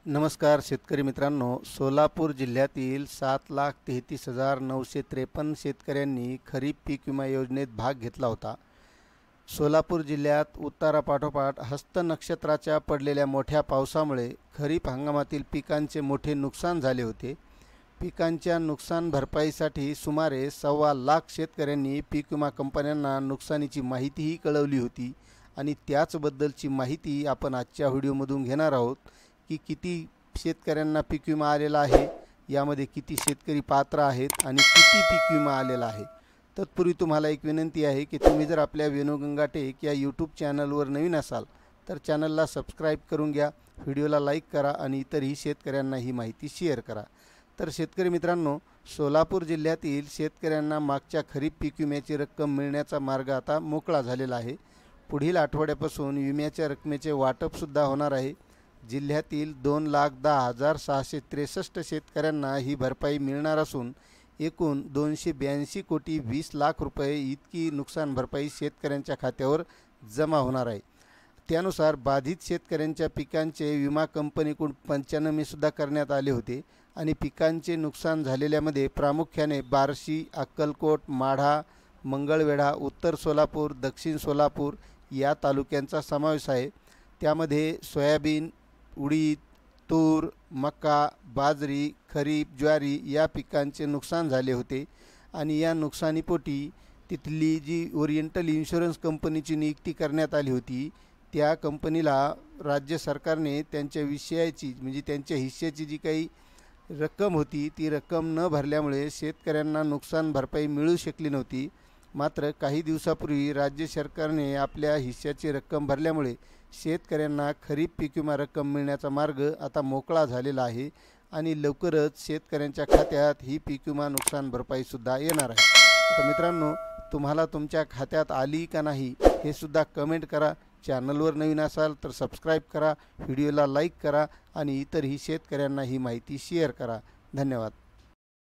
नमस्कार शेतकरी मित्रांनो, सोलापूर जिल्ह्यातील 7,33,953 शेतकऱ्यांनी खरीप पीक विमा योजनेत भाग घेतला होता। सोलापूर जिल्ह्यात उत्तरापाठोपाठ हस्त नक्षत्राच्या पडलेल्या मोठ्या पावसामुळे खरीप हंगामातील पिकांचे मोठे नुकसान झाले होते। पिकांच्या नुकसान भरपाईसाठी सुमारे 1.25 लाख शेतकऱ्यांनी पीक विमा कंपन्यांना नुकसानीची माहितीही कळवली होती आणि त्याचबद्दलची माहिती आपण आजच्या व्हिडिओमधून घेणार आहोत की किती शेतकऱ्यांना पीक विमा आलेला आहे, यामध्ये किती शेतकरी पात्र आहेत आणि किती पीक विमा आलेला आहे। तत्पूर्वी तुम्हाला एक विनंती आहे की तुम्ही जर आपल्या वेणू गंगाटेक या यूट्यूब चॅनलवर नवीन असाल तर चॅनलला सबस्क्राईब करून घ्या, व्हिडिओला लाईक करा आणि इतरही शेतकऱ्यांना ही माहिती शेअर करा। तर शेतकरी मित्रांनो, सोलापूर जिल्ह्यातील शेतकऱ्यांना मागच्या खरीप पीक विम्याची रक्कम मिळण्याचा मार्ग आता मोकळा झालेला आहे। पुढील आठवड्यापासून विम्याच्या रकमेचे वाटपसुद्धा होणार आहे। जिल्ह्यातील 2,10,663 शेतकऱ्यांना ही भरपाई मिळणार असून एकूण 282 कोटी 20 लाख रुपये इतकी नुकसान भरपाई शेतकऱ्यांच्या खात्यावर जमा होणार आहे। त्यानुसार बाधित शेतकऱ्यांच्या पिकांचे विमा कंपनीकडून पंचनामेसुद्धा करण्यात आले होते आणि पिकांचे नुकसान झालेल्यामध्ये प्रामुख्याने बार्शी, अक्कलकोट, माढा, मंगळवेढा, उत्तर सोलापूर, दक्षिण सोलापूर या तालुक्यांचा समावेश आहे। त्यामध्ये सोयाबीन, उडीद, तूर, मका, बाजरी, खरीप, ज्वारी या पिकांचे नुकसान झाले होते आणि या नुकसानीपोटी तिथली जी ओरिएंटल इन्शुरन्स कंपनीची नियुक्ती करण्यात आली होती, त्या कंपनीला राज्य सरकारने त्यांच्या विषयाची म्हणजे त्यांच्या हिश्श्याची जी काही रक्कम होती ती रक्कम न भरल्यामुळे शेतकऱ्यांना नुकसान भरपाई मिळू शकली नव्हती। मात्र काही दिवसापूर्वी राज्य सरकारने आपल्या हिश्श्याची रक्कम भरल्यामुळे शेतकऱ्यांना खरीप पीक विमा रक्कम मिळण्याचा मार्ग आता मोकळा झालेला आहे आणि लवकरच शेतकऱ्यांच्या खात्यात ही पीक विमा नुकसान भरपाईसुद्धा येणार आहे। आता मित्रांनो, तुम्हाला तुमच्या खात्यात आली का नाही हे सुद्धा कमेंट करा। चॅनलवर नवीन असाल तर सबस्क्राईब करा, व्हिडिओला लाईक करा आणि इतरही शेतकऱ्यांना ही माहिती शेअर करा। धन्यवाद।